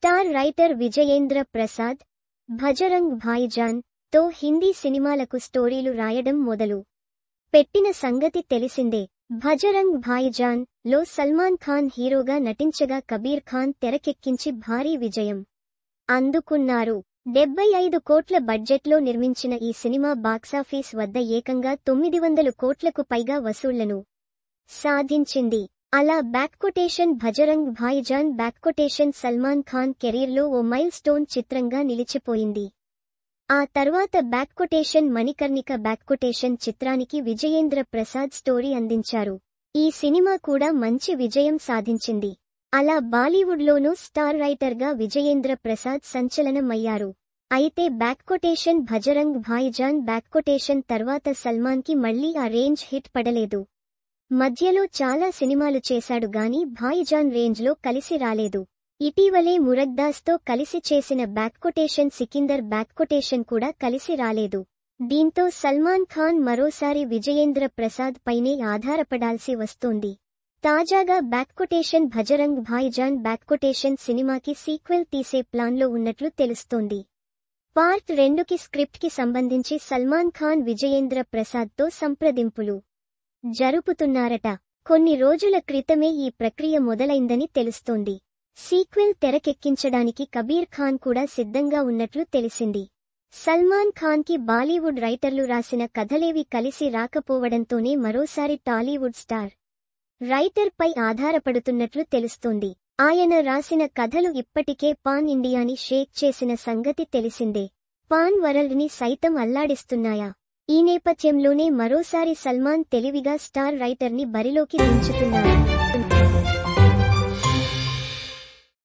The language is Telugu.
స్టార్ రైటర్ విజయేంద్ర ప్రసాద్ భజరంగ్ భాయిజాన్ తో హిందీ సినిమాలకు స్టోరీలు రాయడం మొదలు పెట్టిన సంగతి తెలిసిందే. భజరంగ్ భాయిజాన్ లో సల్మాన్ ఖాన్ హీరోగా నటించగా కబీర్ ఖాన్ తెరకెక్కించి భారీ విజయం అందుకున్నారు. 75 కోట్ల బడ్జెట్లో నిర్మించిన ఈ సినిమా బాక్సాఫీస్ వద్ద ఏకంగా 900 కోట్లకు పైగా వసూళ్లను సాధించింది. అలా బ్యాక్కొటేషన్ భజరంగ్ భాయిజాన్ బ్యాక్కొటేషన్ సల్మాన్ ఖాన్ కెరీర్లో ఓ మైల్ స్టోన్ చిత్రంగా నిలిచిపోయింది. ఆ తర్వాత బ్యాక్కొటేషన్ మణికర్ణిక బ్యాక్కొటేషన్ చిత్రానికి విజయేంద్ర ప్రసాద్ స్టోరీ అందించారు. ఈ సినిమా కూడా మంచి విజయం సాధించింది. అలా బాలీవుడ్లోనూ స్టార్ రైటర్గా విజయేంద్ర ప్రసాద్ సంచలనమయ్యారు. అయితే బ్యాక్కొటేషన్ భజరంగ్ భాయిజాన్ బ్యాక్కొటేషన్ తర్వాత సల్మాన్కి మళ్లీ ఆ రేంజ్ హిట్ పడలేదు. మధ్యలో చాలా సినిమాలు చేశాడు గానీ భాయిజాన్ రేంజ్లో కలిసి రాలేదు. ఇటీవలే మురగ్దాస్తో కలిసి చేసిన బ్యాక్కొటేషన్ సికిందర్ బ్యాక్కొటేషన్ కూడా కలిసి రాలేదు. దీంతో సల్మాన్ ఖాన్ మరోసారి విజయేంద్ర ప్రసాద్ పైనే ఆధారపడాల్సి వస్తోంది. తాజాగా బ్యాక్కొటేషన్ భజరంగ్ భాయిజాన్ బ్యాక్కొటేషన్ సినిమాకి సీక్వెల్ తీసే ప్లాన్లో ఉన్నట్లు తెలుస్తోంది. పార్ట్ 2కి స్క్రిప్ట్కి సంబంధించి సల్మాన్ ఖాన్ విజయేంద్ర ప్రసాద్తో సంప్రదింపులు జరుపుతున్నారట. కొన్ని రోజుల క్రితమే ఈ ప్రక్రియ మొదలైందని తెలుస్తోంది. సీక్వెల్ తెరకెక్కించడానికి కబీర్ ఖాన్ కూడా సిద్ధంగా ఉన్నట్లు తెలిసింది. సల్మాన్ ఖాన్కి బాలీవుడ్ రైటర్లు రాసిన కథలేవి కలిసి రాకపోవడంతోనే మరోసారి టాలీవుడ్ స్టార్ రైటర్ పై ఆధారపడుతున్నట్లు తెలుస్తోంది. ఆయన రాసిన కథలు ఇప్పటికే పాన్ ఇండియాని షేక్ చేసిన సంగతి తెలిసిందే. పాన్ వరల్డ్ ని సైతం అల్లాడిస్తున్నాయా? ఈ నేపథ్యంలోనే మరోసారి సల్మాన్ తెలివిగా స్టార్ రైటర్ ని బరిలోకి దించుతున్నారు.